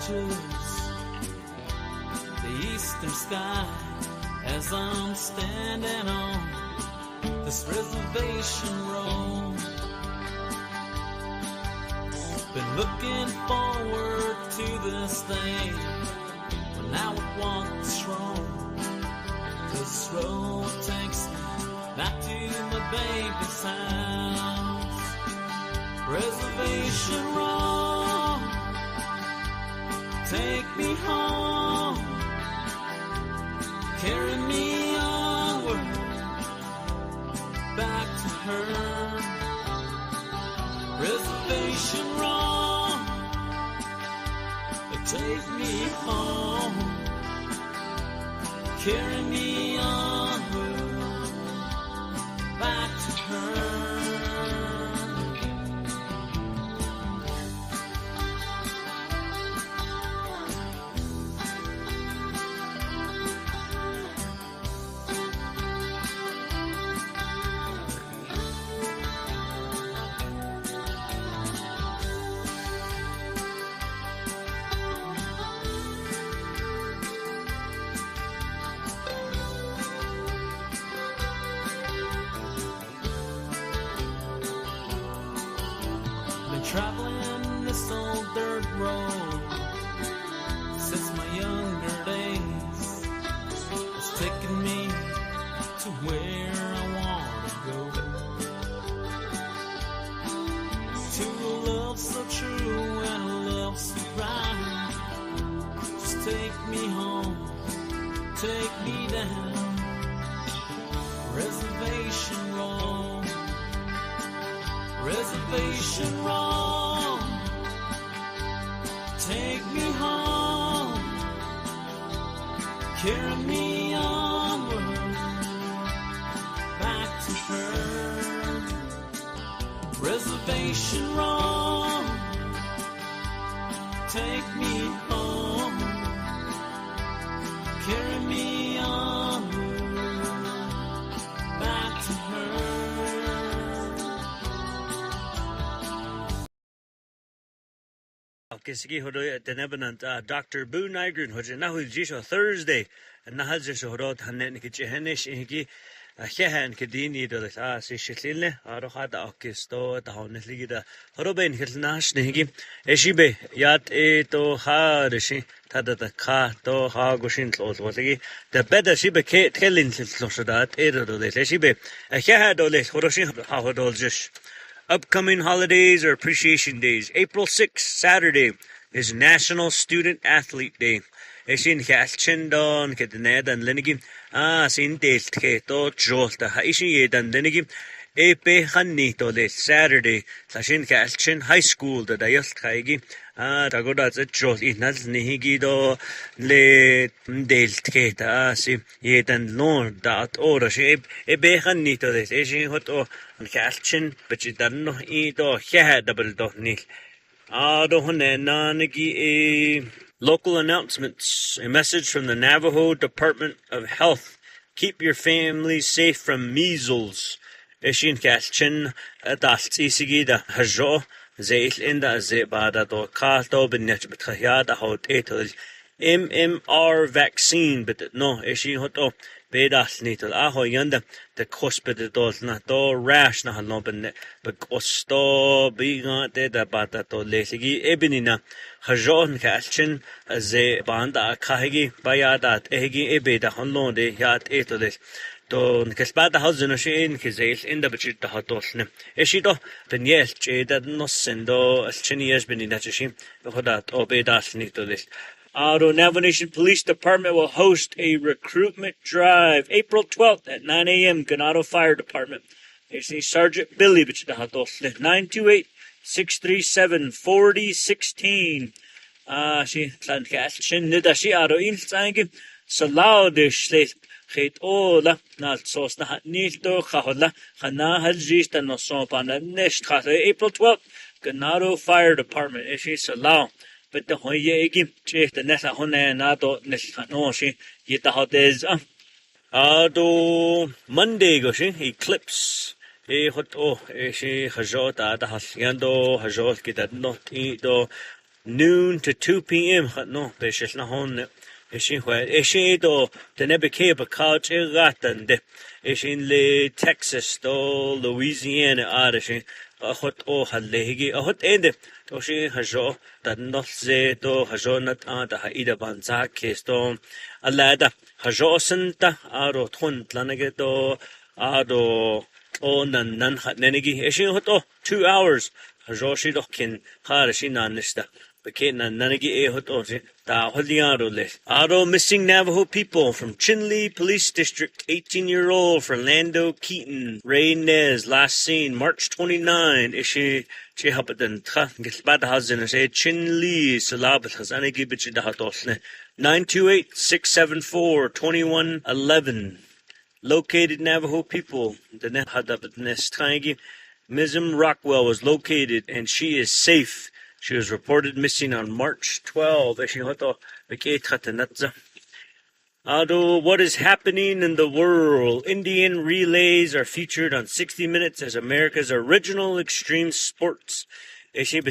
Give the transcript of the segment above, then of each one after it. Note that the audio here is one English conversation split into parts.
touches the eastern sky as I'm standing on this reservation road. Been looking forward to this day, but now it wants road. This road takes me back to my baby's house. Reservation road, take me home, carry me onward, back to her. Reservation road, take me home, carry me onward, back to her. Traveling this old dirt road since my younger days. It's taken me to where I want to go, to a love so true and a love so right. Just take me home, take me down Reservation Road. Reservation Road, take me home, carry me onward, back to her. Reservation Road, take me home, carry me onward, back to her. Kisigi hodo denebanant Dr. Boo Nygren hoje nahu jisho Thursday na halje hodo hanen ki jehenish ingi hehan kedini do si shitlile aro hada okisto da honligi da horoben hilnash negi eshibe yat e to harishi tada da ka to ha goshin tloligi the better shibe ke tkelin tloshadat e do le eshibe heha do le horoshin ha hodo jish. Upcoming holidays or appreciation days. April 6th, Saturday, is National Student Athlete Day. Ishin Chalchendon, Ketaned Linigi, Sin Date Keto, Jolta, Haishin Yedan Linigi, Epe Hanito, Saturday, Sashin Chalchen High School, the Dayas Kaigi, Tagodas at Jol, Inas Nihigido, Le Date Keta, Si Yedan Lord, that order shape, Ebe Hanito, the Ishin Hoto. Chalchen, but you don't know it or had double dot nil. Local announcements. A message from the Navajo Department of Health. Keep your family safe from measles. Eshin Chalchen, das Isigi da Hajo, Zail in the Zebada do Kato, Benet Betayada Hot Etel. MMR vaccine, but no, Eshin Hoto. Bedas nitel aho yanda the hospital does not do rash na hanoben but costo biga de da bata to lesigi ebinina hajon kachin ze banda kahigi bayadat egi ebeda hanlo de yat etoles to kesbada hazno shin kizel in the bachit hatosne eshido benyel cheda no sendo alchinies benina chim hodat obedas nitoles. Our Navajo Nation Police Department will host a recruitment drive April 12th at 9 a.m. Ganado Fire Department. There's a Sergeant Billy, 928-637-4016. She shin nidashi aro in sangi salao de shle khit ola na sos na nilto khahola khana haljista no sompana nesh khase April 12th Ganado Fire Department. She salao. But the hoye gim check the nessa hone nato neshanoshi yita hotez do Monday goshi eclipse hot she hajota da hasyando hajot kita not do noon to 2 p.m. No, Bishop Nahon. Ishin do the Nebekeba couch ratande. Ishin le Texas do Louisiana Arishin. A hot o halegi a hot ende. Oshi hajo that not ze do hajo not anta haida banza kesto. Alada hajo santa aro tun lanage do aro o nan hat nenegi. Ishin hot o 2 hours. Hajo shi dokin harishin anista. Aro missing Navajo people from Chinle Police District. 18-year-old Fernando Keaton Ray Nez last seen March 29. Ishi Chihapadan Gilbadhazin say Chinle Salabat Hazanegi Bichidahadosne 928-674-2111. Located Navajo people. The Nehadabatnes Tangi. Mizm Rockwell was located and she is safe. She was reported missing on March 12. What is happening in the world? Indian relays are featured on 60 Minutes as America's original extreme sports. Crow,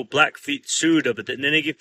Blackfeet, Suda, but the Nenegi,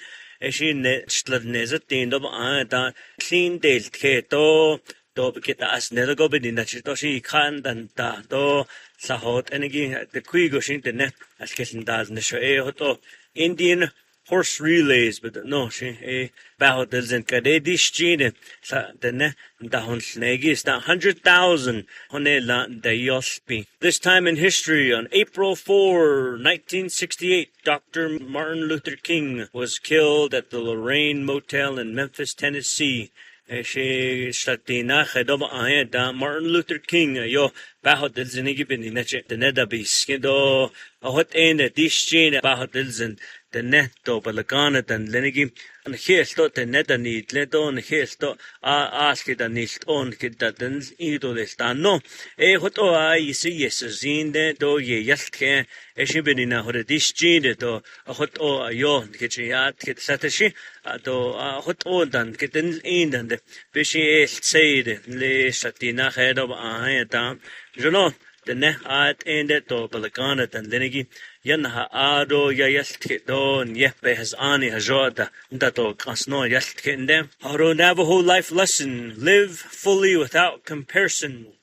clean Dale Keto. Do kita as nelago be din nachito si kan dan ta do sahot energy the kui go shin den as kesin daz nisho hoto Indian horse relays but no she battles and kadedish gene sa den da hon snegi is 100,000 honela da yospi. This time in history on April 4, 1968, Dr. Martin Luther King was killed at the Lorraine Motel in Memphis, Tennessee. She Shatina Hedoba Ayada Martin Luther King yo Bahotel Zinigibin in the Nedabis Kido a hot end at this chain Bahotel and the netto Balagana and Lenigi and here thought the Nedanit let on here thought ask it and it's on kid that then either they stand no hot I see yes in the do ye yelke Eshibinina hot this chain to a hot yo kitchyat kit satashi do hot dan kitten in and the fishy said le Shatina head of Ayata. You know, the ne at ended to Balagana and Lenigi, Yanha Ado Yayelkit don Yepe has Ani Hajoda, Dato Kasno Yelkin them. Aro Navajo life lesson live fully without comparison.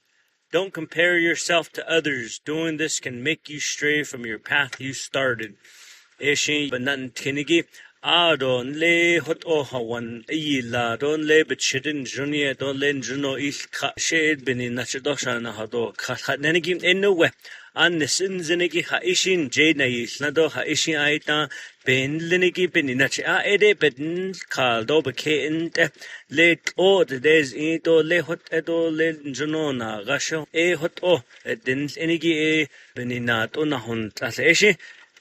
Don't compare yourself to others. Doing this can make you stray from your path you started. Eshin Banan Tinigi. Don le hot hawan ila don le bitchidin junia don len juno is shade binin nachadoshan hado nenegim enowe an nisin zinigi haishin jade is nado haishin aita ben linigi bininachi ede bedin kaldo bekain le o the days ito le hot edo le juno na gasho hot din enigi beninat onahun taseshi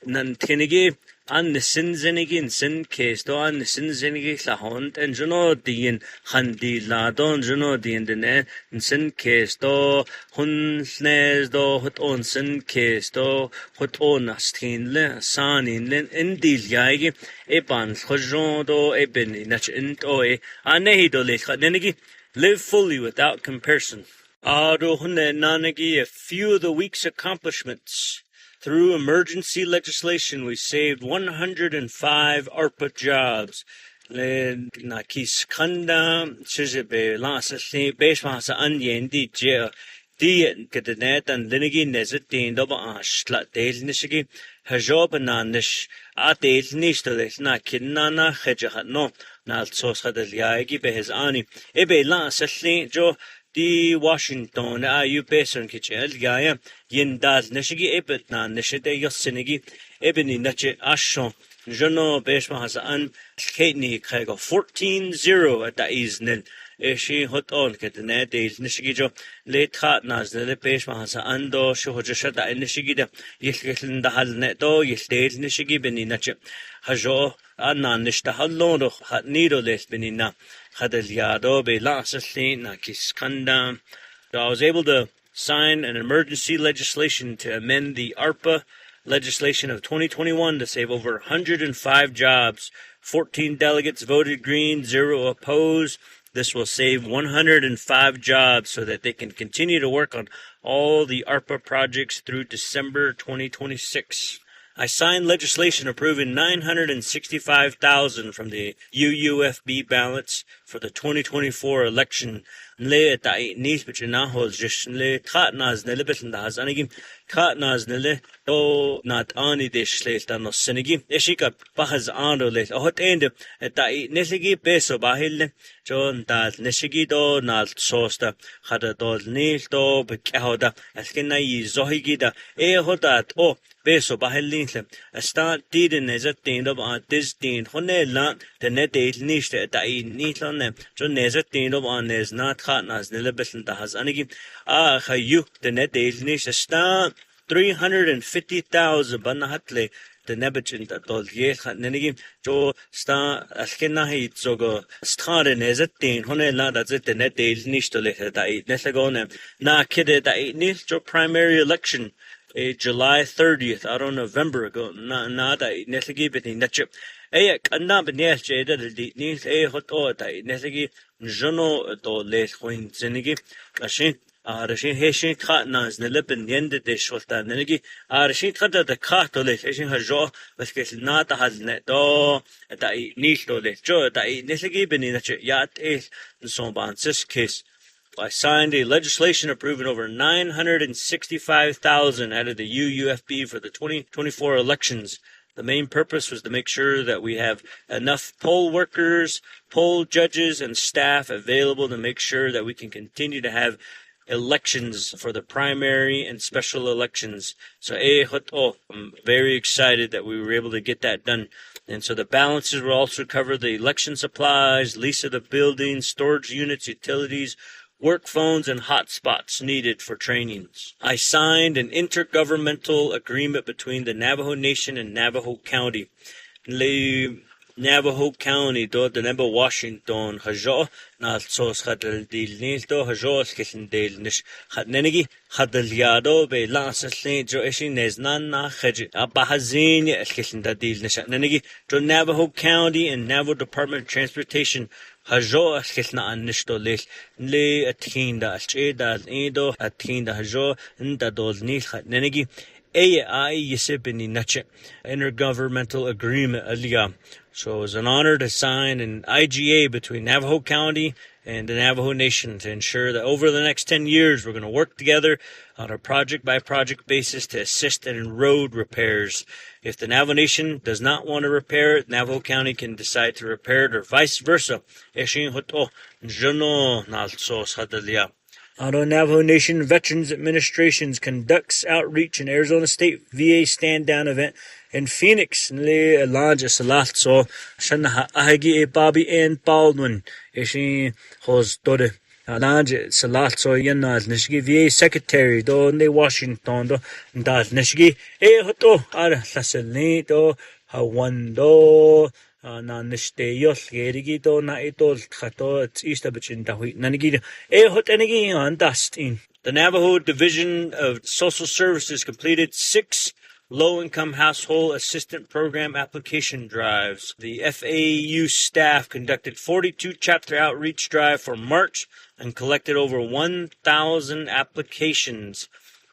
nan tinigi an the sinzinigi sin case do an the sinzinigi lahont and juno din handi la don juno din the ne sin case do hun snes do hot on sin case do hot on astin le san in dil yagi e ban khojon do e ben nach int o e anehi do le khanegi live fully without comparison. Ado hunne nanagi a few of the week's accomplishments. Through emergency legislation, we saved 105 ARPA jobs. Na kiskanda chizebe lasa besmasa anyendi je die kedenet and linigi nezet din doba ashla del nishigi hajob nanish atel nishtel na kinana khajahat no na sos khadal yaigi behzani ebe lasa jo di Washington you beson kichel gaya yindaz nishigi ebet na nishide yosinigi ebeni nache ashon jono beshma has an ketni kaigo 14-0 at the isnel she hot on ketne days nishigi jo late hat nas the beshma has ando shohosha da nishigi da yelkeln da hal neto yestel nishigi beni nache hajo anna nishta hallo hat nido les benina I was able to sign an emergency legislation to amend the ARPA legislation of 2021 to save over 105 jobs. 14 delegates voted green, 0 opposed. This will save 105 jobs so that they can continue to work on all the ARPA projects through December 2026. I signed legislation approving $965,000 from the UUFB balance for the 2024 election. Le ta'i nis bich nahol jish le khatnaz nele betndaz anigim khatnaz nele to not ani dish le tanos senigi eshika bahaz ando le hot end ta'i nesigi peso bahille jon dal nesigi do nal sosta khada dol nil to bekhoda askina yi zohigida hodat o peso bahillinle sta diden nezat tind of on this tin honela the net nish ta'i nitlone jon nezat tind of on is not khatnaz nele betndaz anigim khayu the net nish sta 350,000 banahatle the nebachin tol ye khatnenigi jo sta askena hi zogo stare nezatin honela that's it the net nish to le dai nesagone na kide dai nish jo primary election July 30th out on November ago na dai nesagi beti nachip kanna bnyas jeda the nish hot o dai nesagi jono to le khoin zenigi ashin Arashin Heshin Khatnaz Nilipin Yende de Shulta Niligi Arashin Khata the Katole Heshin Hajo with Nata has net do Dai Nishole Jo Dai Nisigi Beninache Yat Ace and Sombansis case. I signed a legislation approving over $965,000 out of the UUFB for the 2024 elections. The main purpose was to make sure that we have enough poll workers, poll judges, and staff available to make sure that we can continue to have elections for the primary and special elections. So I'm very excited that we were able to get that done. And so the balances will also cover the election supplies, lease of the buildings, storage units, utilities, work phones, and hotspots needed for trainings. I signed an intergovernmental agreement between the Navajo Nation and Navajo County. Navajo County do the Neba Washington hajo na sos khadal dil nil do hajo skhin del nish khadnenigi khadal yado be lanslin jo eshin neznan na khaj abahazin skhin da dil nish nenigi to Navajo County and Navajo Department of Transportation hajo skhin an nish do le athinda cheda indo athinda hajo nda dol nil khadnenigi intergovernmental agreement aliyah. So it was an honor to sign an IGA between Navajo County and the Navajo Nation to ensure that over the next 10 years we're going to work together on a project-by-project basis to assist in road repairs. If the Navajo Nation does not want to repair it, Navajo County can decide to repair it or vice versa. Our Navajo Nation Veterans Administration conducts outreach in Arizona State VA stand-down event in Phoenix. Le Elijah Salat so Shanaha Ahagi Bobby Ann Baldwin. Ishi Hos Dode. Elijah Salat so Yanaz Nishigi VA Secretary do ne Washington do Dad Nishigi Hoto Ara Saselni do Hawando. Na nishte yos gerigi do na itol khato it's east of dahui nanigi hot enigi on dust in the Navajo Division of Social Services completed 6 low-income household assistant program application drives. The FAU staff conducted 42 chapter outreach drive for March and collected over 1,000 applications.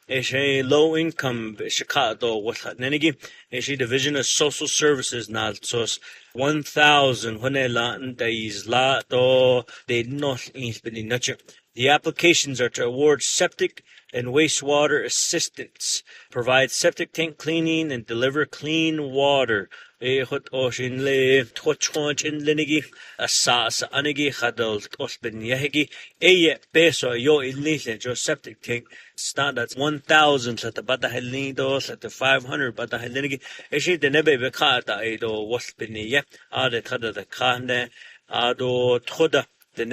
Eshe low-income Chicago Nenegi Eshe Division of Social Services Nalsos 1,000 Honela Days La Do De North Inspininucha. The applications are to award septic and wastewater assistance, provide septic tank cleaning, and deliver clean water. Hot ocean le twachonch in linigi asas anigi hadal osben yahigi peso yo ilise jo septic tank standards 1,000 at the bata helidos at the 500 bata helinigi eshi de nebe bekata edo wasben ye ade tada the kane ado thoda. So the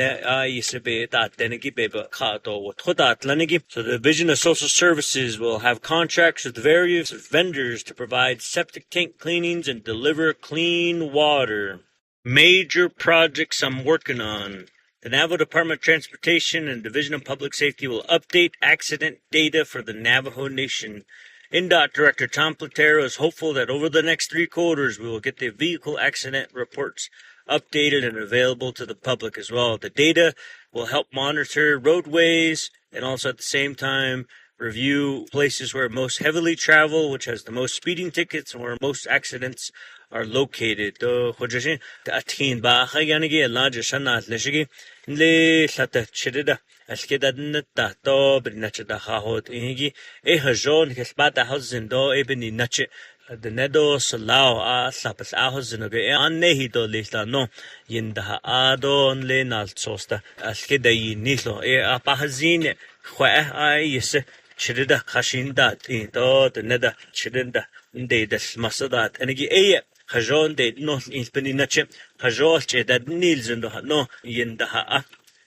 Division of Social Services will have contracts with various vendors to provide septic tank cleanings and deliver clean water. Major projects I'm working on. The Navajo Department of Transportation and Division of Public Safety will update accident data for the Navajo Nation. NDOT Director Tom Platero is hopeful that over the next 3 quarters we will get the vehicle accident reports updated and available to the public as well. The data will help monitor roadways and also at the same time review places where most heavily travel, which has the most speeding tickets, and where most accidents are located. To Hojashi, the Atin Bahayanigi, a larger Shanat Leshigi, Le Sata Chidida, Askeda to Brinachada Hahot Ingi, Ehajon, Hespata houses in Do Ebony Nache. The Nedo Salau Sapas Ahos in a Anehito Lista no Yinda Adon Lenal Sosta Askeda Nilo Apahazine Hua Yes Chirida Hashinda Tinto the Neda Chirinda de Masadat and again Hajon de North in Peninache Hajoche that Nils and no Yinda.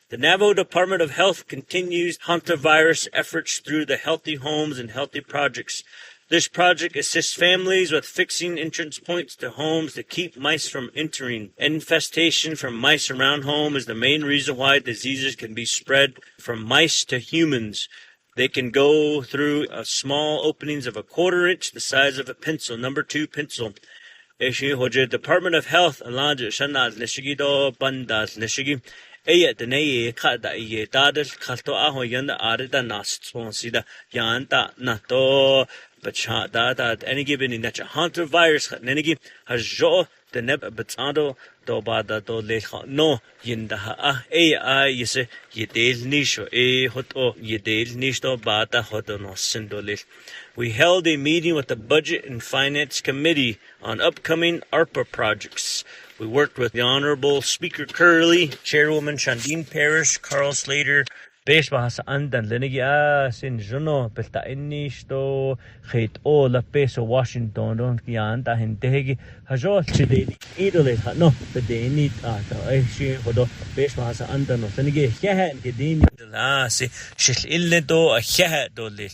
The Navajo Department of Health continues hantavirus efforts through the Healthy Homes and Healthy Projects. This project assists families with fixing entrance points to homes to keep mice from entering. Infestation from mice around home is the main reason why diseases can be spread from mice to humans. They can go through small openings of a 1/4 inch, the size of a pencil, number 2 pencil. Department of Health, Alanja Shanaz Leshigido Bandas Leshigi. The Nay Kada Ye Dadal Kato Aho Yanda Arida Nast Sponsida Yanta Nato Bacha Dada at any given in that hunter virus Nenegi has Jo the Neb Batado do Bada do Leha no Yinda Yes Yedel Nisho Hoto Yedel Nishto Bata Hotono Sindolil. We held a meeting with the Budget and Finance Committee on upcoming ARPA projects. We worked with the Honorable Speaker Curley, Chairwoman Shandine Parrish, Carl Slater, Besh Bahasa Andan, Lenegi Sin Juno, Belta Inisto, Hate O La Peso Washington, Don Kianta Hentegi, Hajol Chideli, Idole, no, the day need Aishi, Hodo, Besh Bahasa Andan, Lenegi, Yahan, Gedin, Si, Shil Illedo, a Yahat Dole.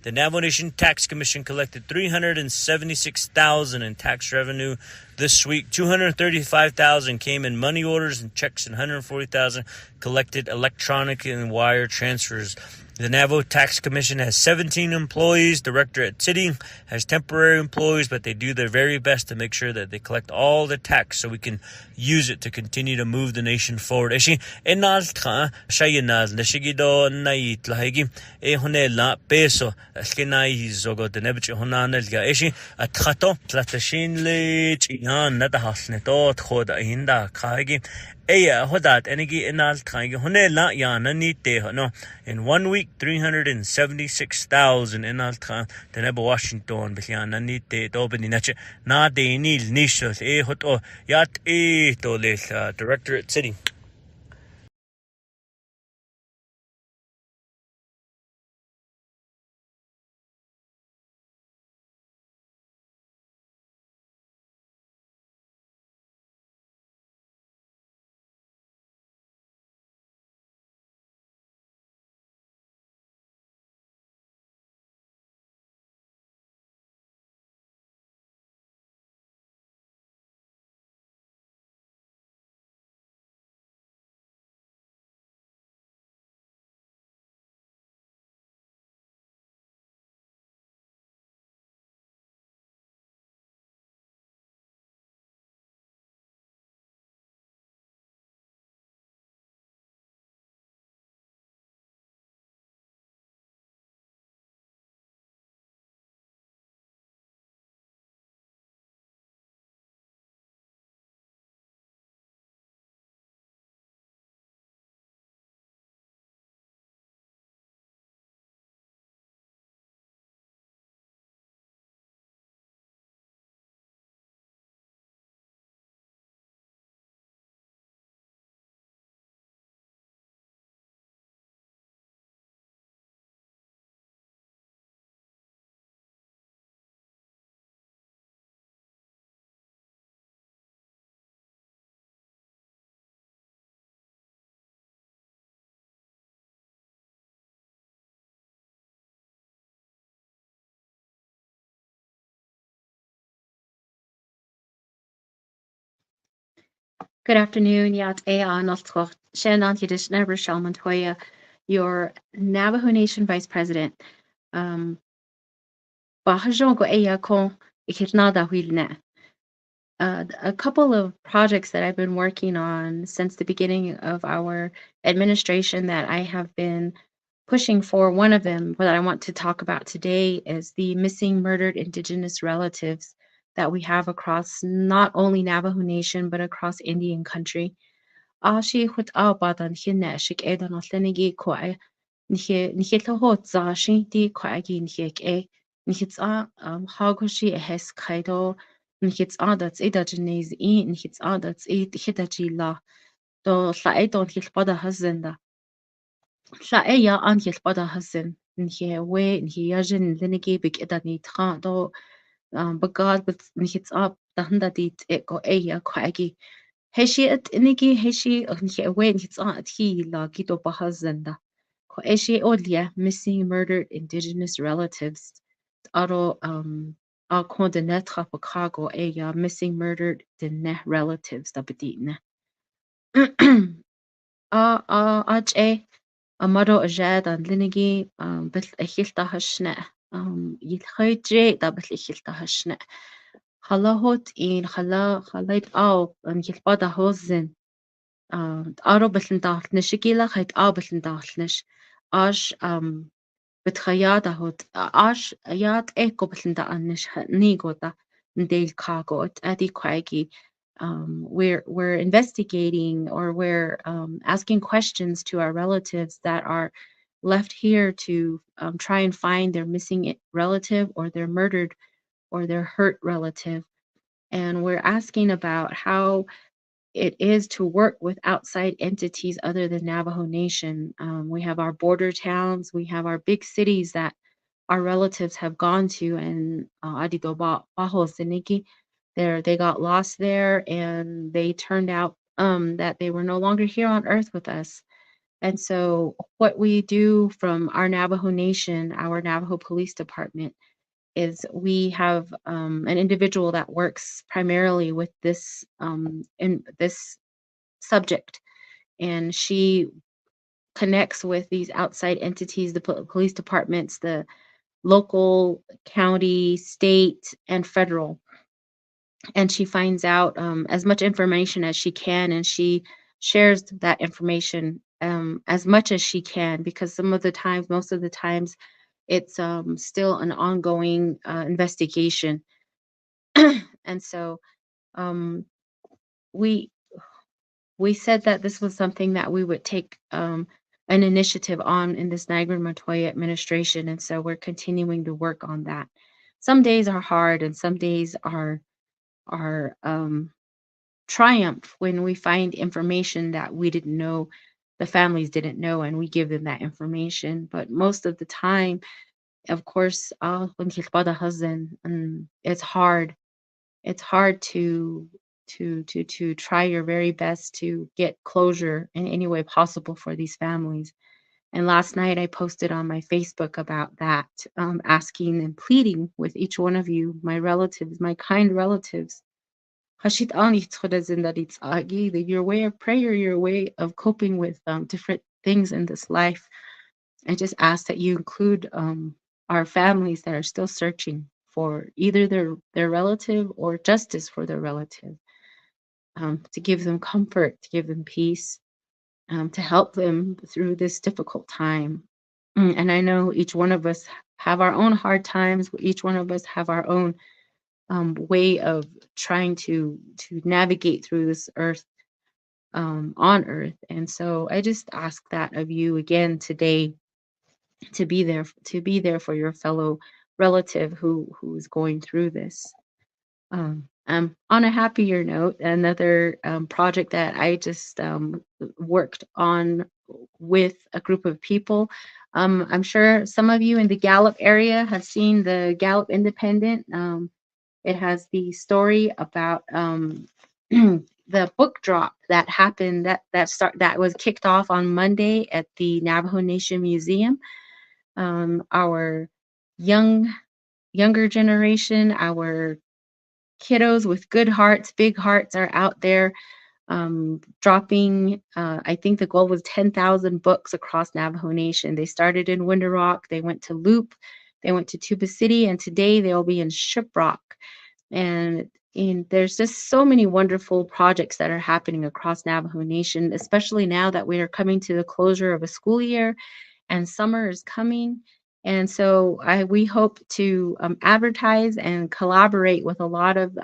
The Navajo Nation Tax Commission collected $376,000 in tax revenue this week. $235,000 came in money orders and checks, and $140,000 collected electronic and wire transfers. The Navajo Tax Commission has 17 employees. Director at City has temporary employees, but they do their very best to make sure that they collect all the tax so we can use it to continue to move the nation forward. Eshi enalta shayenal neshigido nait lahigi ehonela peso skenai zogo de nebich honanel ga eshi athato tlatashin le chihan nadahasneto khoda hinda khagi hodat enigi enal khagi honela yana ni te no in 1 week 376,000 enal kha the Neb Washington biana ni te dobni nache na de nil nishos hoto yat Director at City. Good afternoon, Yat Ea Naltrocht, Shannon Yiddish Never Shalmantoya, your Navajo Nation Vice President. Bahajongo Ea Kon Ikirnada Huilne. A couple of projects that I've been working on since the beginning of our administration that I have been pushing for. One of them that I want to talk about today is the missing, murdered Indigenous relatives that we have across not only Navajo Nation, but across Indian country. Ashi hut abadan hineshik edan atlenigi kwai. Nihit za shi di kwagi nihik nihits hagoshi hes kaido nihits that's idajines nihits that's hidaji la do saidon hilpada hazenda saeya an hilpada hazen nhe we nhiyajin linigi big idani tra do bagad with nihits dahanda dit eko eya kwagi heshi at inigi heshi nhhe we nihits ti la gido bahazenda Eshi Olia, missing murdered Indigenous relatives. Aro al konde netra Chicago eya missing murdered the ne relatives da bedine. A amado ajad an linigi bit echilta hashne yilhoje da bit echilta hashne. Halahot in halait au an yilbada hozen. Aro bitlen dachtnish gila hait au bitlen dachtnish. Ash Betchayada hot ash yad ekoblinda anish nigota ndale kagot adi kwagi. We're investigating or we're asking questions to our relatives that are left here to try and find their missing relative or their murdered or their hurt relative. And we're asking about how it is to work with outside entities other than Navajo Nation. We have our border towns, we have our big cities that our relatives have gone to, and Adidoba, Bajo, Seniki, they got lost there, and they turned out that they were no longer here on Earth with us. And so, what we do from our Navajo Nation, our Navajo Police Department, is we have an individual that works primarily with this in this subject, and she connects with these outside entities, the police departments, the local, county, state, and federal, and she finds out as much information as she can, and she shares that information as much as she can, because most of the times it's still an ongoing investigation. And so um, we we said that this was something that we would take an initiative on in this Nygren Montoya administration, and so we're continuing to work on that. Some days are hard, and some days are triumph when we find information that we didn't know, the families didn't know, and we give them that information. But most of the time, of course, when it's hard. It's hard to try your very best to get closure in any way possible for these families. And last night I posted on my Facebook about that, asking and pleading with each one of you, my relatives, my kind relatives. Hashit ani tzodazindarit agi, that your way of prayer, your way of coping with different things in this life. I just ask that you include our families that are still searching for either their relative or justice for their relative, to give them comfort, to give them peace, to help them through this difficult time. And I know each one of us have our own hard times. Each one of us have our own way of trying to navigate through this earth, on earth. And so I just ask that of you again today, to be there for your fellow relative who's going through this. On a happier note, another project that I just worked on with a group of people. I'm sure some of you in the Gallup area have seen the Gallup Independent. It has the story about the book drop that happened that was kicked off on Monday at the Navajo Nation Museum. Our younger generation, our kiddos with good hearts, big hearts, are out there dropping. I think the goal was 10,000 books across Navajo Nation. They started in Winter Rock, they went to Loop, they went to Tuba City, and today they'll be in Shiprock. And there's just so many wonderful projects that are happening across Navajo Nation, especially now that we are coming to the closure of a school year. and summer is coming. And so we hope to advertise and collaborate with a lot of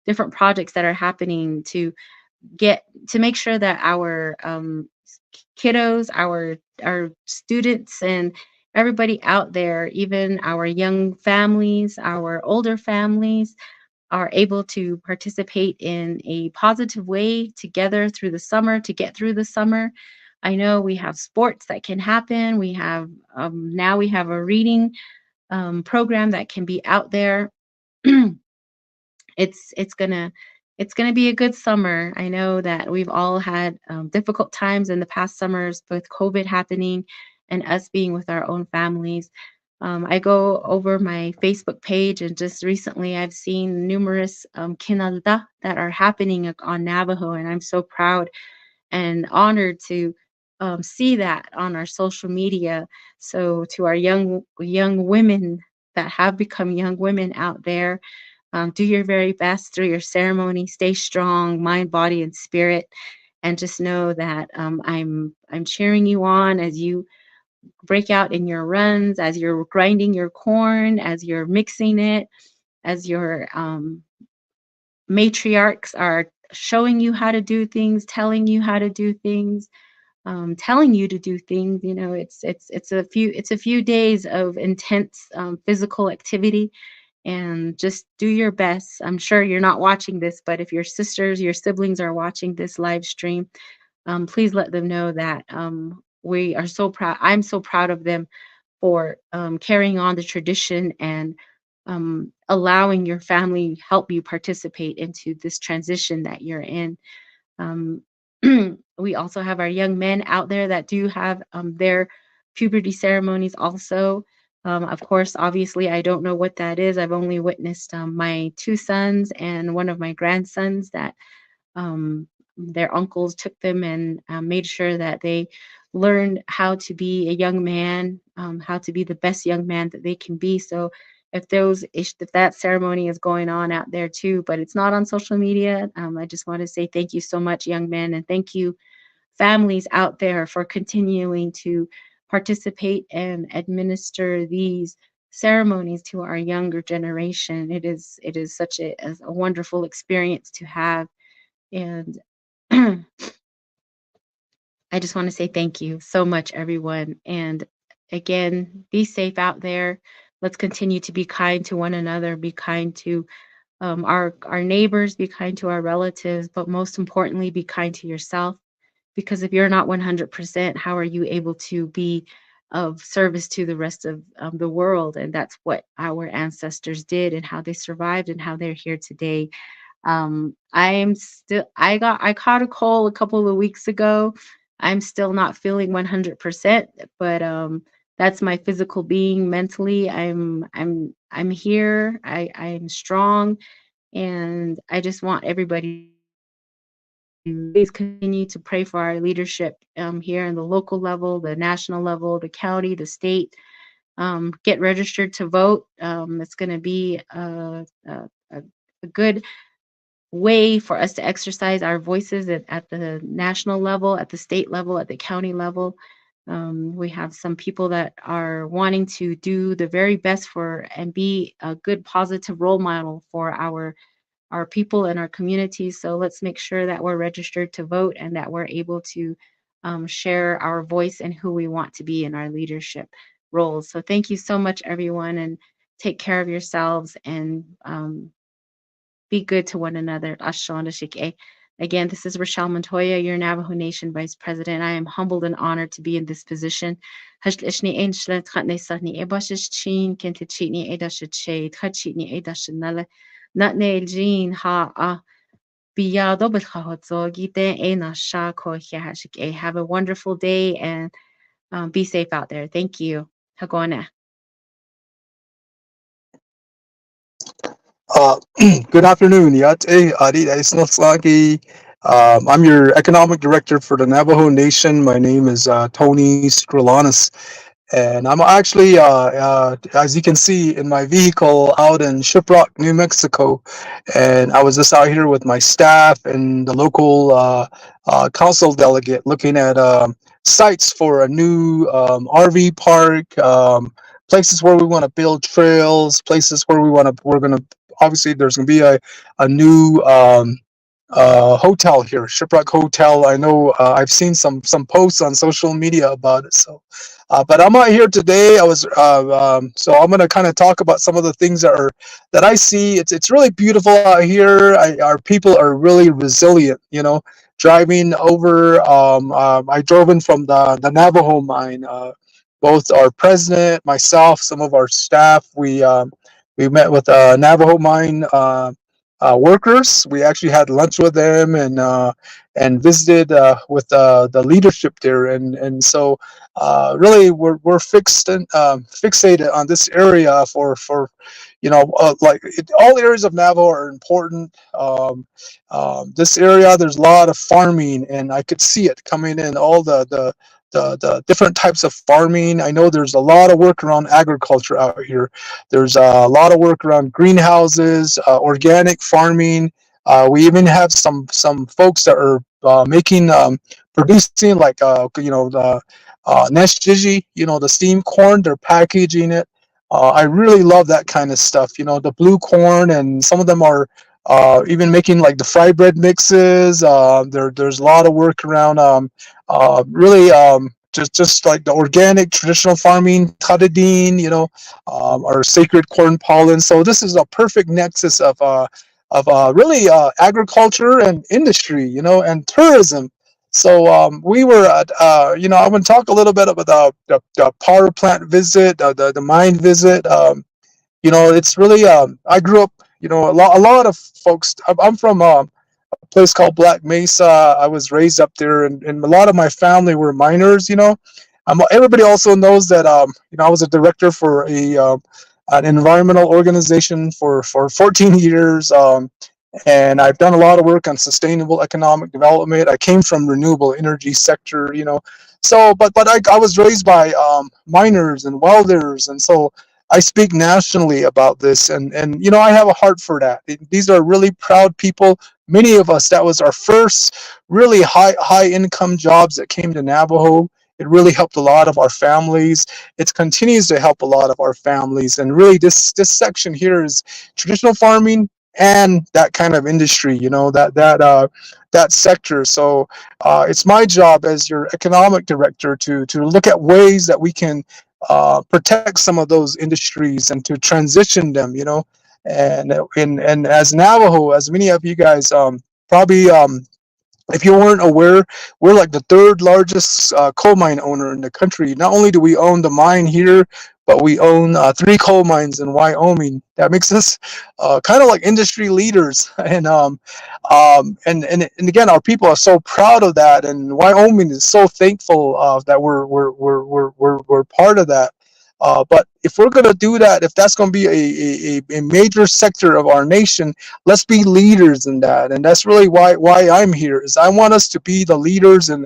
different projects that are happening to make sure that our kiddos, our students, and everybody out there, even our young families, our older families, are able to participate in a positive way together through the summer to get through the summer. I know we have sports that can happen. We have now we have a reading program that can be out there. It's gonna be a good summer. I know that we've all had difficult times in the past summers, both COVID happening and us being with our own families. I go over my Facebook page, and just recently I've seen numerous kinalda that are happening on Navajo, and I'm so proud and honored to see that on our social media. So to our young women that have become young women out there, do your very best through your ceremony. Stay strong, mind, body, and spirit, and just know that I'm cheering you on as you break out in your runs, as you're grinding your corn, as you're mixing it, as your matriarchs are showing you how to do things, telling you how to do things, telling you to do things. You know, it's a few days of intense physical activity, and just do your best. I'm sure you're not watching this, but if your sisters, your siblings are watching this live stream, please let them know that we are so proud. I'm so proud of them for carrying on the tradition and allowing your family help you participate into this transition that you're in. Um, we also have our young men out there that do have their puberty ceremonies also. Of course, obviously, I don't know what that is. I've only witnessed my two sons and one of my grandsons that their uncles took them and made sure that they learned how to be a young man, how to be the best young man that they can be. So if that ceremony is going on out there too, but it's not on social media, I just want to say thank you so much, young men, and thank you, families out there, for continuing to participate and administer these ceremonies to our younger generation. It is such a wonderful experience to have, and I just want to say thank you so much, everyone. And again, be safe out there. Let's continue to be kind to one another, be kind to our neighbors, be kind to our relatives, but most importantly, be kind to yourself. Because if you're not 100%, how are you able to be of service to the rest of the world? And that's what our ancestors did, and how they survived, and how they're here today. I caught a cold a couple of weeks ago. I'm still not feeling 100%, but that's my physical being. Mentally, I'm here. I'm strong, and I just want everybody to please continue to pray for our leadership here in the local level, the national level, the county, the state. Get registered to vote. It's going to be a good way for us to exercise our voices at the national level, at the state level, at the county level. We have some people that are wanting to do the very best for and be a good positive role model for our people and our communities. So let's make sure that we're registered to vote and that we're able to share our voice and who we want to be in our leadership roles. So thank you so much, everyone, and take care of yourselves, and be good to one another. Again, this is Rochelle Montoya, your Navajo Nation Vice President. I am humbled and honored to be in this position. Have a wonderful day, and be safe out there. Thank you. Hagona. Uh, Good afternoon, Yate Adi Isnalsaki. I'm your economic director for the Navajo Nation. My name is Tony Skrilanis, and I'm actually, as you can see, in my vehicle out in Shiprock, New Mexico. And I was just out here with my staff and the local council delegate looking at sites for a new RV park, places where we want to build trails, places where we're going to, obviously there's going to be a new hotel here, Shipwreck Hotel. I know I've seen some posts on social media about it. So, but I'm out here today. So I'm going to kind of talk about some of the things that I see. It's really beautiful out here. Our people are really resilient. You know, driving over. I drove in from the Navajo mine. Both our president, myself, some of our staff. We met with Navajo mine. Workers. We actually had lunch with them and visited with the leadership there, and so really we're fixated on this area for all areas of Navajo are important. This area, there's a lot of farming, and I could see it coming in. All the different types of farming. I know there's a lot of work around agriculture out here. There's a lot of work around greenhouses, organic farming. We even have some folks that are producing the neshiji, the steamed corn. They're packaging it. I really love that kind of stuff. The blue corn, and some of them are even making like the fry bread mixes. There's a lot of work around really just like the organic traditional farming, tadadine, our sacred corn pollen. So this is a perfect nexus of really agriculture and industry, and tourism. So we were at, I'm going to talk a little bit about the power plant visit, the mine visit. It's really, I grew up, a lot of folks, I'm from a place called Black Mesa. I was raised up there, and a lot of my family were miners, everybody also knows that, I was a director for an environmental organization for 14 years. And I've done a lot of work on sustainable economic development. I came from renewable energy sector, So, but I was raised by miners and welders, and so I speak nationally about this, and I have a heart for that. These are really proud people. Many of us, that was our first really high income jobs that came to Navajo. It really helped a lot of our families. It continues to help a lot of our families, and really this section here is traditional farming and that kind of industry, that sector. So it's my job as your economic director to look at ways that we can protect some of those industries and to transition them, and as Navajo, as many of you guys probably, if you weren't aware, we're like the third largest coal mine owner in the country. Not only do we own the mine here, but we own 3 coal mines in Wyoming. That makes us kind of like industry leaders. And again, our people are so proud of that, and Wyoming is so thankful that we're part of that. But if we're going to do that, if that's going to be a major sector of our nation, let's be leaders in that. And that's really why I'm here, is I want us to be the leaders in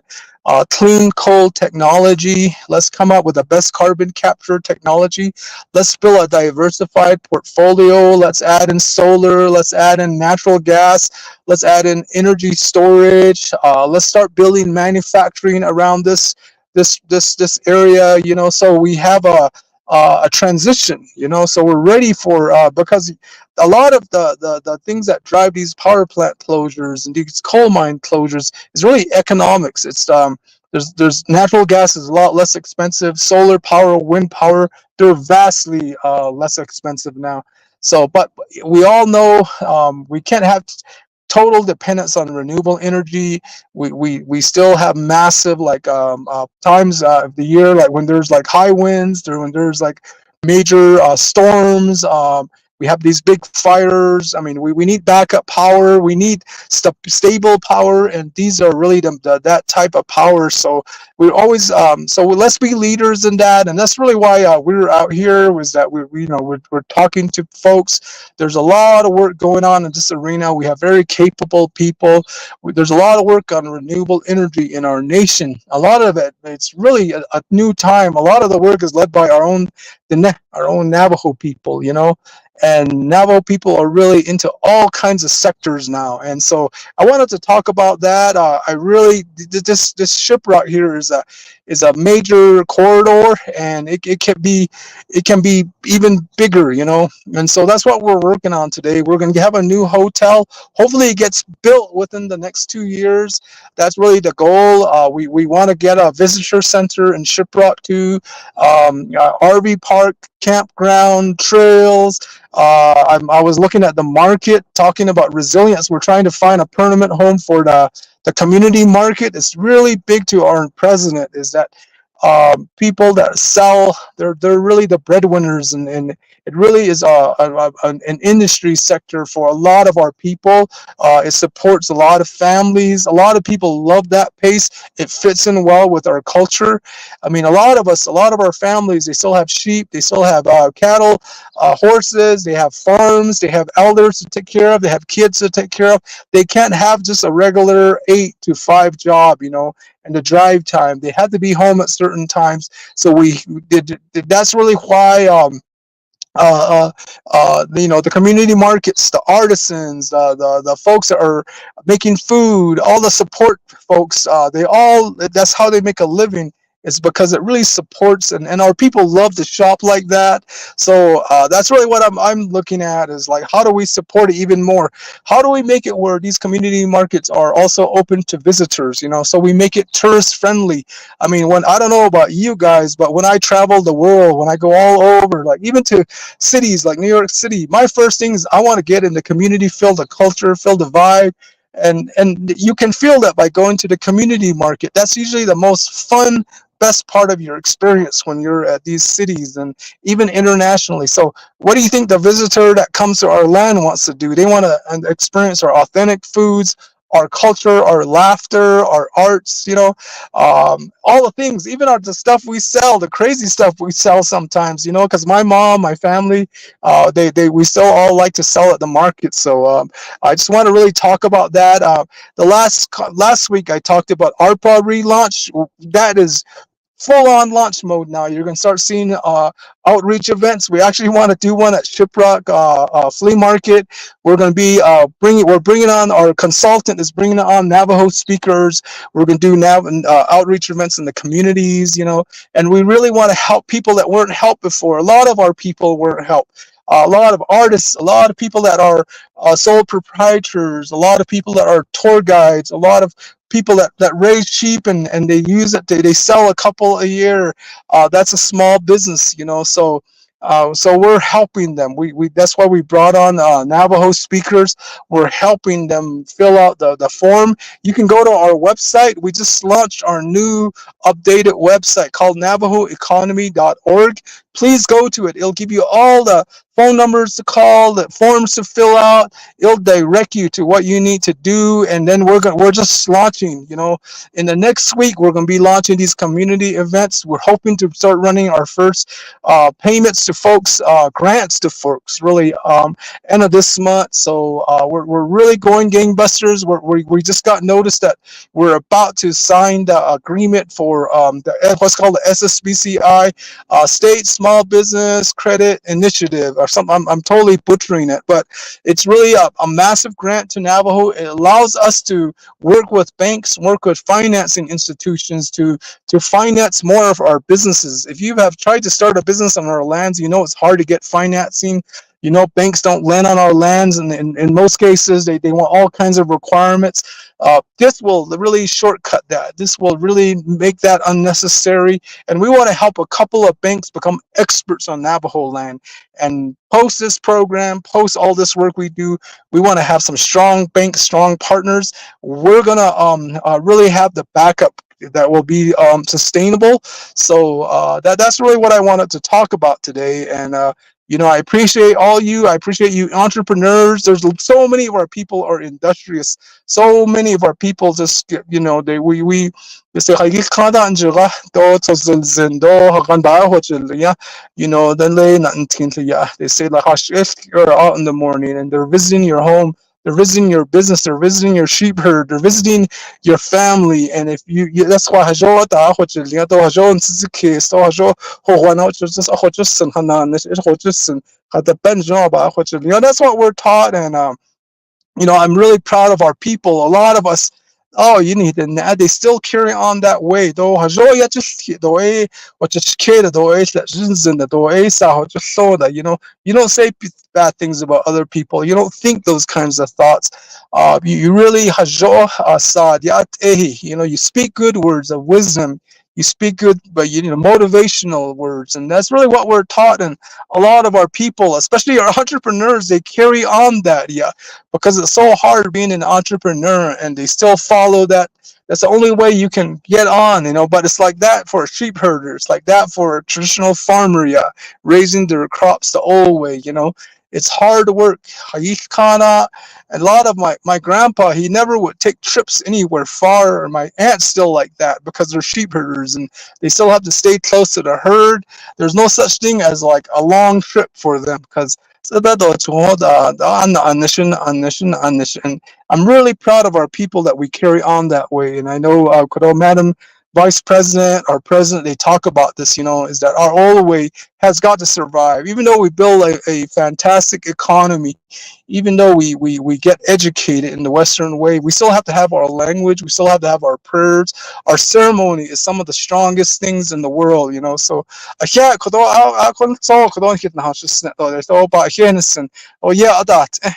clean coal technology. Let's come up with the best carbon capture technology. Let's build a diversified portfolio. Let's add in solar. Let's add in natural gas. Let's add in energy storage. Let's start building manufacturing around this area, so we have a transition, so we're ready for because a lot of the things that drive these power plant closures and these coal mine closures is really economics. It's there's natural gas is a lot less expensive. Solar power, wind power, they're vastly less expensive now. So, but we all know we can't have total dependence on renewable energy. We still have massive times of the year, like when there's like high winds, or when there's like major storms. We have these big fires. I mean, we need backup power. We need stable power, and these are really that type of power. So we're always let's be leaders in that, and that's really why we're out here. Was that we're talking to folks. There's a lot of work going on in this arena. We have very capable people. There's a lot of work on renewable energy in our nation. A lot of it's really a new time. A lot of the work is led by our own our own Navajo people, and Navajo people are really into all kinds of sectors now. And so I wanted to talk about that. I really, this ship route here is a major corridor, and it can be even bigger, and so that's what we're working on today. We're going to have a new hotel. Hopefully it gets built within the next 2 years. That's really the goal. We want to get a visitor center in Shiprock too, RV park, campground, trails. I was looking at the market, talking about resilience. We're trying to find a permanent home for the community market. It's really big to our president, is that people that sell, they're really the breadwinners, and it really is an industry sector for a lot of our people. It supports a lot of families. A lot of people love that pace. It fits in well with our culture. I mean, a lot of our families, they still have sheep, they still have cattle, horses, they have farms, they have elders to take care of, they have kids to take care of. They can't have just a regular 8 to 5 job, and the drive time. They had to be home at certain times. So we did. That's really why the community markets, the artisans, the folks that are making food, all the support folks, that's how they make a living. It's because it really supports, and our people love to shop like that. So that's really what I'm looking at, is like, how do we support it even more? How do we make it where these community markets are also open to visitors, so we make it tourist friendly? I mean, I don't know about you guys, but when I travel the world, when I go all over, like even to cities like New York City, my first thing is I want to get in the community, feel the culture, feel the vibe. And you can feel that by going to the community market. That's usually the most fun, best part of your experience when you're at these cities, and even internationally. So what do you think the visitor that comes to our land wants to do? They want to experience our authentic foods, our culture, our laughter, our arts, all the things, even the stuff we sell, the crazy stuff we sell sometimes, because my mom, my family, we still all like to sell at the market. So I just want to really talk about that. The last week I talked about ARPA relaunch. That is full-on launch mode now. You're going to start seeing outreach events. We actually want to do one at Shiprock Flea Market. We're going to be bringing on, our consultant is bringing on Navajo speakers. We're going to do outreach events in the communities, and we really want to help people that weren't helped before. A lot of our people weren't helped. A lot of artists, a lot of people that are sole proprietors, a lot of people that are tour guides, a lot of people that raise sheep and they use it. They sell a couple a year. That's a small business, so we're helping them. We that's why we brought on Navajo speakers. We're helping them fill out the form. You can go to our website. We just launched our new updated website called NavajoEconomy.org. Please go to it. It'll give you all the phone numbers to call, the forms to fill out. It'll direct you to what you need to do. And then we're just launching, in the next week, we're going to be launching these community events. We're hoping to start running our first payments to folks, grants to folks, really, end of this month. So we're really going gangbusters. We just got notice that we're about to sign the agreement for what's called the SSBCI, State Small Business Credit Initiative, or something. I'm totally butchering it, but it's really a massive grant to Navajo. It allows us to work with banks, work with financing institutions to finance more of our businesses. If you have tried to start a business on our lands, it's hard to get financing. Banks don't lend on our lands, and in most cases, they want all kinds of requirements. This will really shortcut that. This will really make that unnecessary. And we want to help a couple of banks become experts on Navajo land. And post this program, post all this work we do, we want to have some strong banks, strong partners. We're going to really have the backup that will be sustainable. So that's really what I wanted to talk about today. And I appreciate all you. I appreciate you entrepreneurs. There's so many of our people are industrious. So many of our people just they say hagi kada anjira do zendo hagan ba hotel ya then they not in they say like if you're out in the morning and they're visiting your home, They're visiting your business. They're visiting your sheep herd. They're visiting your family. And if that's why hajo ta ho chi lia to hajo n tsi ke so hajo ho wa na just ho just san hanan ho just san ha da ben jo ba ho chi that's what we're taught. And I'm really proud of our people. A lot of us, oh, you need to, they still carry on that way. Though, ya just the way, what just kid the way that in the way, so just so that you don't say bad things about other people. You don't think those kinds of thoughts. You really sad, you speak good words of wisdom. You speak good, but motivational words, and that's really what we're taught. And a lot of our people, especially our entrepreneurs, they carry on that, because it's so hard being an entrepreneur, and they still follow that. That's the only way you can get on, but it's like that for a sheep herder. It's like that for a traditional farmer, raising their crops the old way. It's hard work. A lot of my grandpa, he never would take trips anywhere far, or my aunt's still like that because they're sheep herders and they still have to stay close to the herd. There's no such thing as like a long trip for them, because and I'm really proud of our people that we carry on that way. And I know, Madam Vice President or President, they talk about this, is that our old way has got to survive. Even though we build a fantastic economy, even though we get educated in the Western way, we still have to have our language, we still have to have our prayers. Our ceremony is some of the strongest things in the world, so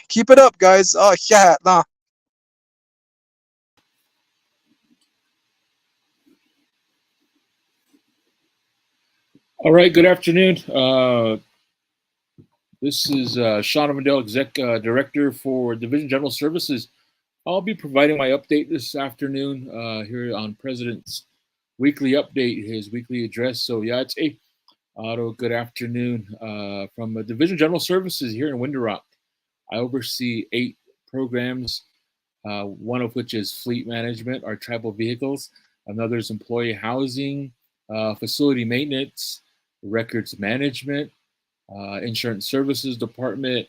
keep it up, guys. All right, good afternoon. This is Sean Avendale, Exec Director for Division General Services. I'll be providing my update this afternoon here on President's weekly update, his weekly address. So yeah, it's good afternoon from Division General Services here in Window Rock. I oversee 8 programs, one of which is fleet management, our tribal vehicles. Another is employee housing, facility maintenance, records management, insurance services department,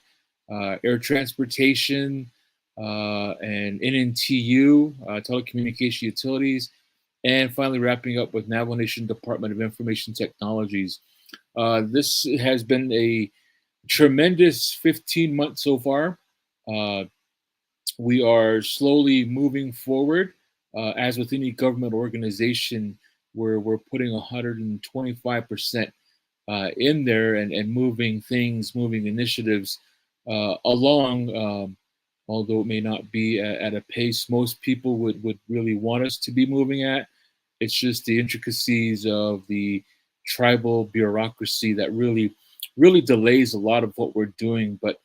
air transportation, and NNTU, telecommunication utilities, and finally wrapping up with Navajo Nation Department of Information Technologies. This has been a tremendous 15 months so far. We are slowly moving forward. As with any government organization, we're putting 125% in there and moving initiatives along, although it may not be at a pace most people would really want us to be moving at. It's just the intricacies of the tribal bureaucracy that really delays a lot of what we're doing. But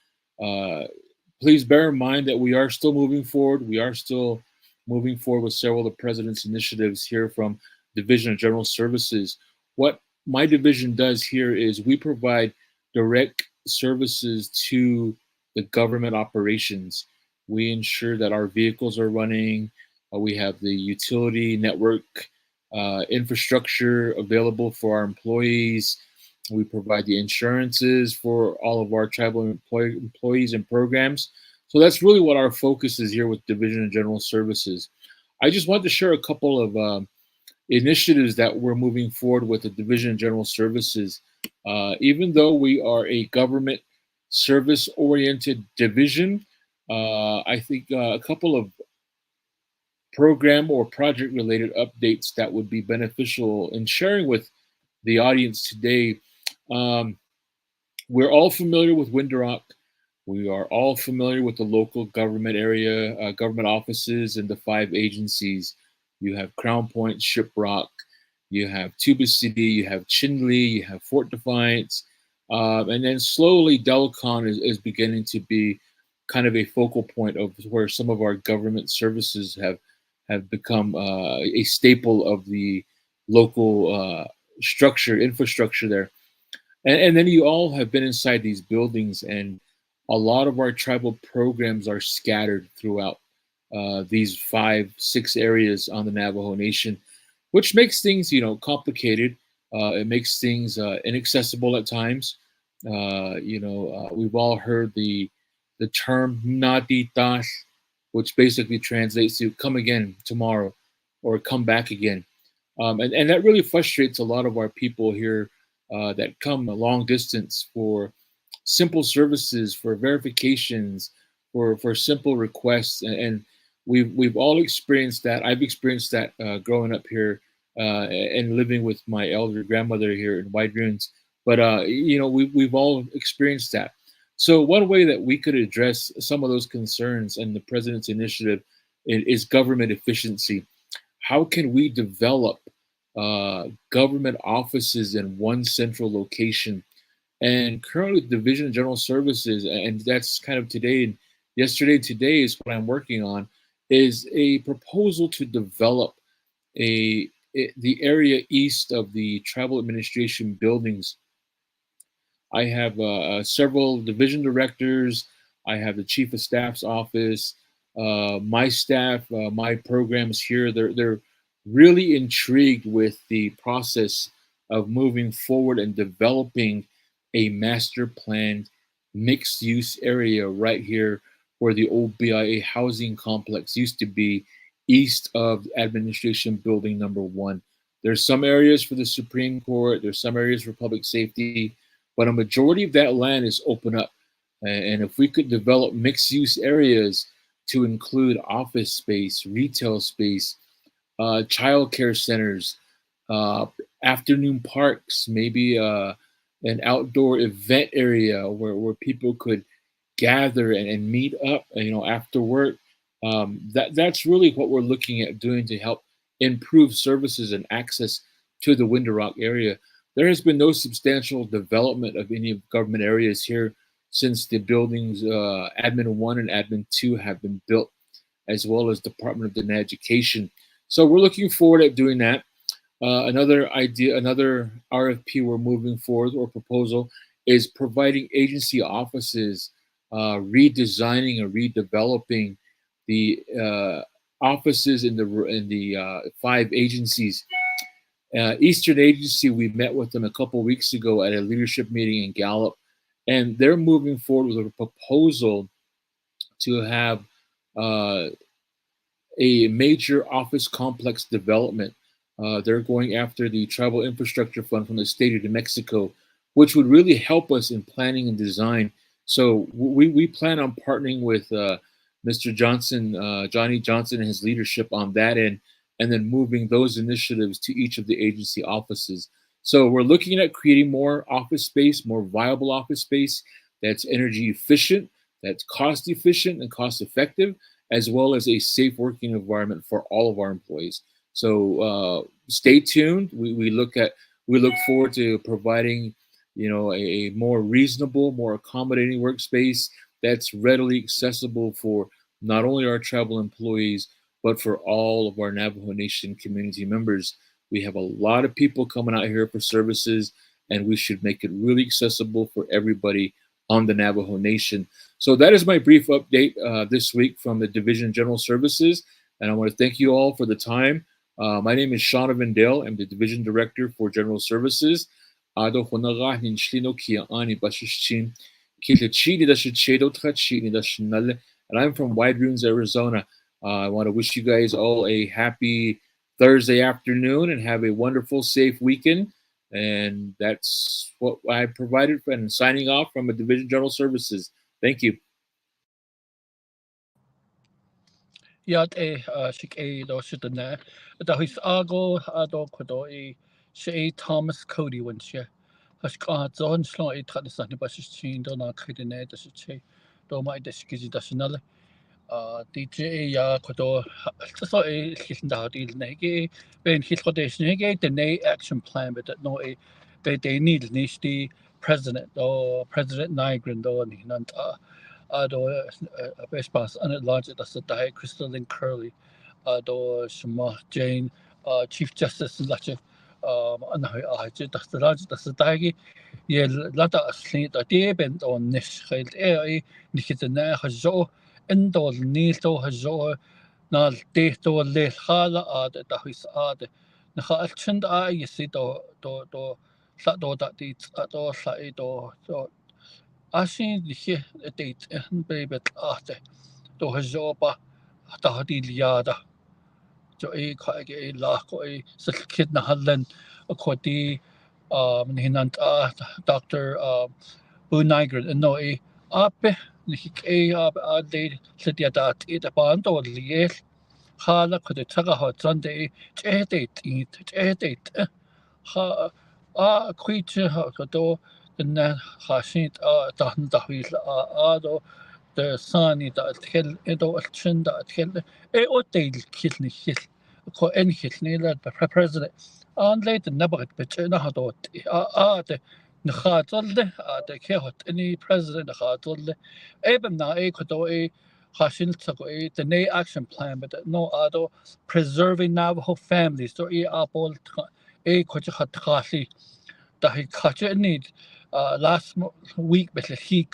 please bear in mind that we are still moving forward. We are still moving forward with several of the President's initiatives here from Division of General Services. What my division does here is we provide direct services to the government operations. We ensure that our vehicles are running. We have the utility network infrastructure available for our employees. We provide the insurances for all of our tribal employees and programs. So that's really what our focus is here with Division of General Services. I just wanted to share a couple of initiatives that we're moving forward with the Division of General Services. Even though we are a government service-oriented division, I think a couple of program or project-related updates that would be beneficial in sharing with the audience today. We're all familiar with Window Rock. We are all familiar with the local government area, government offices, and the 5 agencies. You have Crown Point, Shiprock, you have Tuba City, you have Chinle, you have Fort Defiance, and then slowly Delcon is beginning to be kind of a focal point of where some of our government services have become a staple of the local infrastructure there. And then you all have been inside these buildings, and a lot of our tribal programs are scattered throughout these 5-6 areas on the Navajo Nation, which makes things, complicated. It makes things inaccessible at times. We've all heard the the term "naditas," which basically translates to "come again tomorrow" or "come back again," and that really frustrates a lot of our people here that come a long distance for simple services, for verifications, for simple requests, and we've all experienced that. I've experienced that growing up here and living with my elder grandmother here in White Ruins. But we've all experienced that. So one way that we could address some of those concerns and the president's initiative is government efficiency. How can we develop government offices in one central location? And currently, the Division of General Services, and that's kind of today and yesterday, today is what I'm working on, is a proposal to develop the area east of the Tribal Administration buildings. I have several division directors. I have the Chief of Staff's office. My staff, my programs here, they're really intrigued with the process of moving forward and developing a master planned mixed use area right here where the old BIA housing complex used to be, east of Administration Building number 1. There's some areas for the Supreme Court, there's some areas for public safety, but a majority of that land is open up. And if we could develop mixed use areas to include office space, retail space, childcare centers, afternoon parks, maybe an outdoor event area where people could gather and meet up, after work. That's really what we're looking at doing to help improve services and access to the Window Rock area. There has been no substantial development of any government areas here since the buildings Admin 1 and Admin 2 have been built, as well as Department of Denied Education. So we're looking forward at doing that. Another idea, another RFP we're moving forward or proposal is providing agency offices, redesigning or redeveloping the offices in the 5 agencies. Eastern Agency, we met with them a couple weeks ago at a leadership meeting in Gallup, and they're moving forward with a proposal to have a major office complex development. They're going after the Tribal Infrastructure Fund from the state of New Mexico, which would really help us in planning and design. So we plan on partnering with Mr. Johnson, Johnny Johnson, and his leadership on that end, and then moving those initiatives to each of the agency offices. So we're looking at creating more office space, more viable office space that's energy efficient, that's cost efficient and cost effective, as well as a safe working environment for all of our employees. So stay tuned. We look forward to providing, a more reasonable, more accommodating workspace that's readily accessible for not only our tribal employees, but for all of our Navajo Nation community members. We have a lot of people coming out here for services, and we should make it really accessible for everybody on the Navajo Nation. So that is my brief update this week from the Division of General Services, and I want to thank you all for the time. My name is Shauna Vendale. I'm the Division Director for General Services. And I'm from White Ruins, Arizona. I want to wish you guys all a happy Thursday afternoon and have a wonderful, safe weekend. And that's what I provided and signing off from a Division General Services. Thank you. Yat shik do shitana. Da his ago ado kodo she Thomas Cody winche. Hashka zon slo tradisani bashin do na kidene da she do my deskizi dasinale. DJ ya kodo so da di nege ben his nege the nay action plan but no they need the President Nygren do ni nanta. Do Vespas and at large that's the Diet Crystalline Curly, do Shema Jane, Chief Justice Lache, and that's the large that's the Dagi, yeah, Lata Slint, a day bent on Nish, Nikita Na Hazo, Endol Nito Hazo, Nal Deto Le Hala Ad, Dahis Ad, Naha Chund I, you see, do, that the, do, Ashin die date en baby ate. Do hajoba tahdi liada. Jo KGA lako kid na hadlen akoti hinant Dr. Nygren no ape nihik ade sediadat bando liel hala could taga hot Sunday edate ha creature do the na hashint dahan dahil ado the sunny that hill edo chin that hill o tail kilni hill ko en hill nila the president on late never but na hado the nkhatolle the kehot any president nkhatolle even na kodo hashin tsako the nay action plan but no ado preserving Navajo families so apol kocha khatkhali dahi kacha need last week but he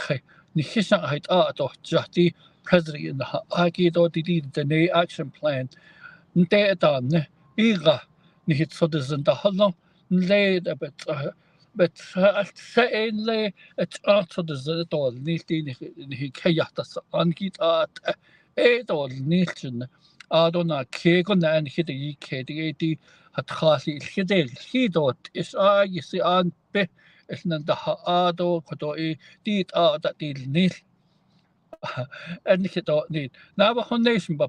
ni hisha hait to jati president in the haki do the nay action plan nte dan biga ni hit so doesn't the hallo le but say le it's also the dol ni ni kayata angit dol nilchen adona ke gon an hit the KDAD hat khasi hidel hidot is you see an be is nan da ado kodo dit that dil nil en hidot nit Navajo Nation ba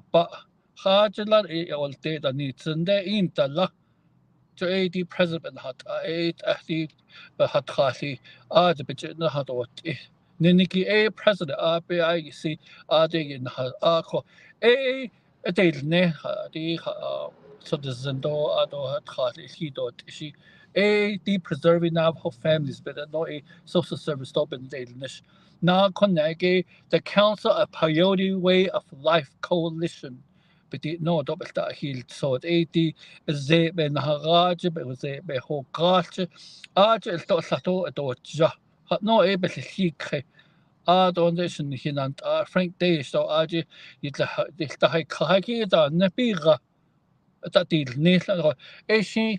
hajalar all day da nit sunde in da la to president hat the hat khasi the bit na hat what niniki president you see de in ha ko del ne the so the zendo ado hat khasi he dot she the preserving Navajo families but no social service stop in Danish na connect the Council of Peyote Way of Life Coalition but no double that healed so it 80 زي بنهاراج زي بهوكاج el to sato to ja no able to seek donation hinant Frank Day so aji the high kagi da nebiga that deal nila she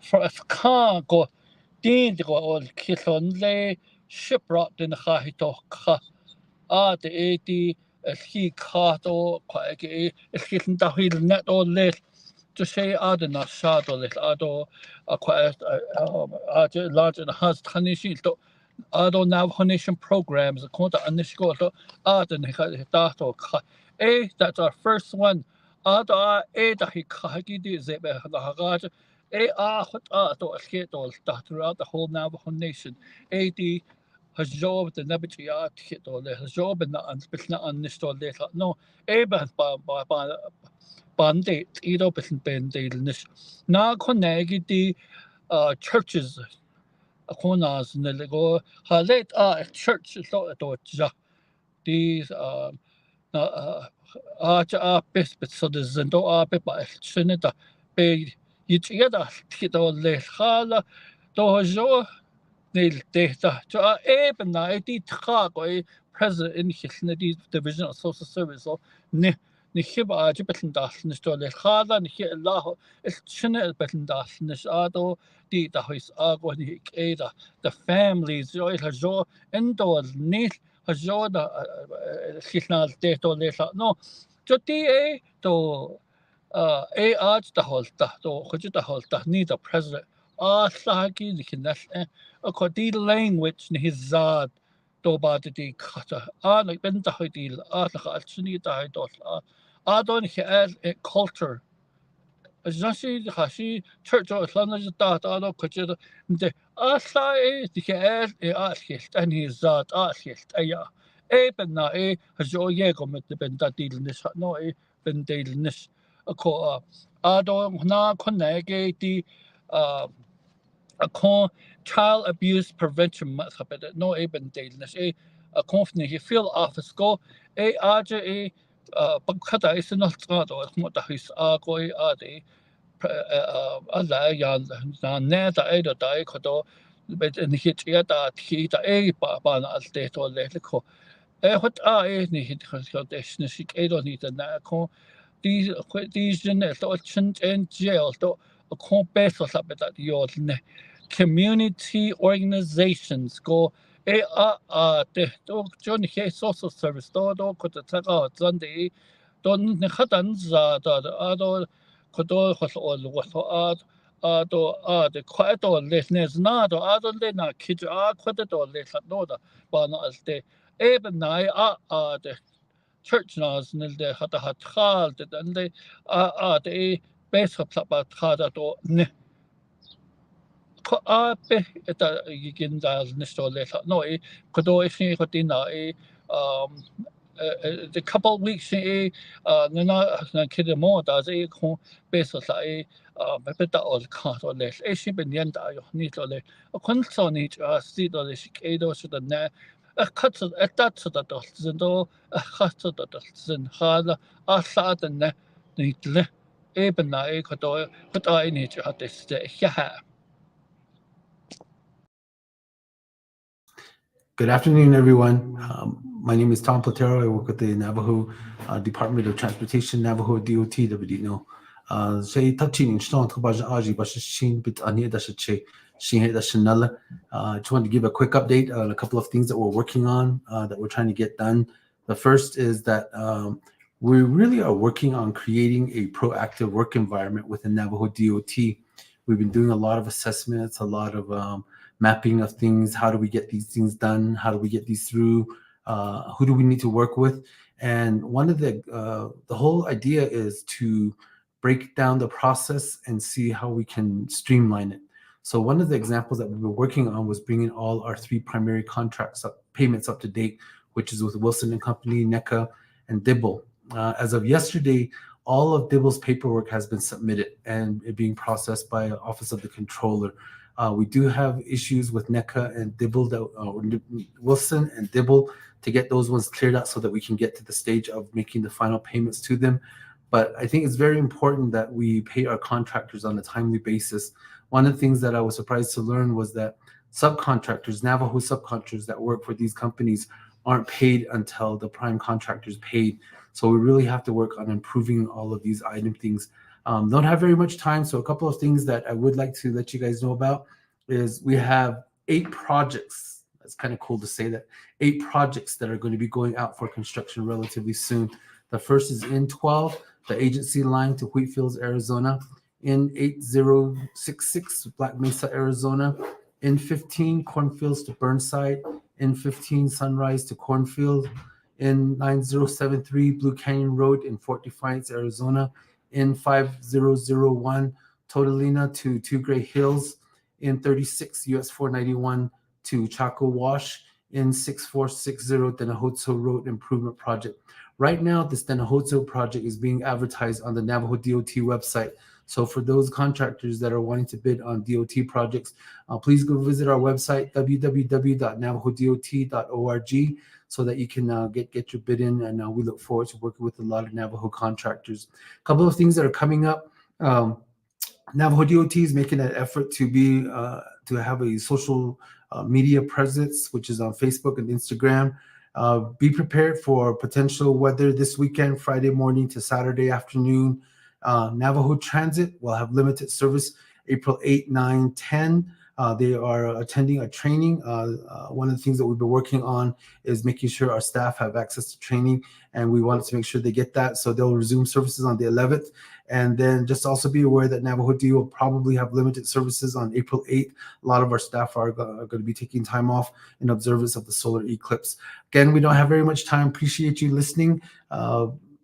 for a car go din go all killon le shipwrecked in the khahito kha the 80 he kato kwage kitten da hil net all le to say adana shadow let ado quite large and has tanishi to ado Navajo Nation programs a konta anishko to adan dato that's our first one ado da he kagi di zebe the haraj hot to a throughout the whole Navajo Nation the has job the nabitia hit all the job and not uninstall data no ba Bande ido besen bendeilnis. Na konegi di churches konas nelego halet church so to ja these a best but so the zendo be ba seneta be yida tito le hala to jo nil data to eben na di tra go president in his division of social service so ne نخيب عاجبة الداخل نشتغل الخاضة نخي الله الشنة البتنداخل نشادو دي تهيس آغو نهيك إيدا the families جو الهجو اندو النيل هجو دا خيلنا الديتو ليسا نو جو دي تو آج تهولتا تو خجو تهولتا ني دا president ساكي نخي نشأ أكو دي language نهي زاد تو بعد دي كاتا نك بنتهي دي لخ الشني تهي دوس Adon culture. Jashi hashi church of London that ado kuchid the asa the askilt and his that askilt aya ben na hajo yego mit the bentadilnis no bentadilnis a ko ado na connect the a con child abuse prevention no bentadilnis a company he feel office go aja pagkata is not mo tahis koi ade ala yan na neta edo dai kodo bet ni hit ya da ti da ba na alte to le ko hot ni hit ko des ni sik edo ni da na ko these in to chen en jail to a ko beso sa bet yo ne community organizations go te to John he social service do ko ta ga zan de don ne khatan za da do ko do khos ol wo do de kwa do le ne zna do do le na ki ko do le khat do da ba na as de ben nai de church nas nil de hata hat khal de dan de bes ba khada do ne ko pe eta gin da nisto le no ko do ko tina the couple weeks na kid mo da ko bes sa be da ol ka to le shi ben yan da yo ni to le kon so ni si do le shi ke do so da na kat dat so da do zin do kat so da zin hala sa da ne ni le ben na ko do ko da ni hat is ja. Good afternoon, everyone. My name is Tom Platero. I work with the Navajo Department of Transportation, Navajo DOT, WDNO. Say touching stone to Baji, but she bit on here that she had the Chanel. Just want to give a quick update on a couple of things that we're working on that we're trying to get done. The first is that we really are working on creating a proactive work environment within Navajo DOT. We've been doing a lot of assessments, a lot of mapping of things. How do we get these things done? How do we get these through? Who do we need to work with? And one of the whole idea is to break down the process and see how we can streamline it. So one of the examples that we were working on was bringing all our 3 primary contracts payments up to date, which is with Wilson and Company, NECA, and Dibble. As of yesterday, all of Dibble's paperwork has been submitted and it being processed by Office of the Controller. We do have issues with NECA and Dibble, Wilson and Dibble, to get those ones cleared out so that we can get to the stage of making the final payments to them. But I think it's very important that we pay our contractors on a timely basis. One of the things that I was surprised to learn was that subcontractors, Navajo subcontractors that work for these companies aren't paid until the prime contractor's paid. So we really have to work on improving all of these item things. Don't have very much time, so a couple of things that I would like to let you guys know about is we have 8 projects. That's kind of cool to say that. 8 projects that are going to be going out for construction relatively soon. The first is in 12, the agency line to Wheatfields, Arizona. In 8066, Black Mesa, Arizona. In 15, Cornfields to Burnside. In 15, Sunrise to Cornfield. In 9073, Blue Canyon Road in Fort Defiance, Arizona. In 5001, Totalina to Two Gray Hills. In 36, US 491 to Chaco Wash. In 6460, Denahozo Road Improvement Project. Right now, this Denahozo project is being advertised on the Navajo DOT website. So for those contractors that are wanting to bid on DOT projects, please go visit our website, www.navahodot.org, so that you can get your bid in. And we look forward to working with a lot of Navajo contractors. A couple of things that are coming up. Navajo DOT is making an effort to be to have a social media presence, which is on Facebook and Instagram. Be prepared for potential weather this weekend, Friday morning to Saturday afternoon. Navajo Transit will have limited service April 8, 9, 10. They are attending a training. One of the things that we've been working on is making sure our staff have access to training, and we wanted to make sure they get that. So they'll resume services on the 11th. And then just also be aware that Navajo D will probably have limited services on April 8th. A lot of our staff are going to be taking time off in observance of the solar eclipse. Again, we don't have very much time. Appreciate you listening.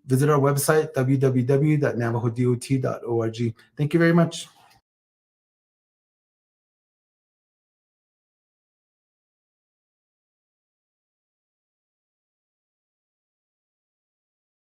Visit our website, www.navahodot.org. Thank you very much.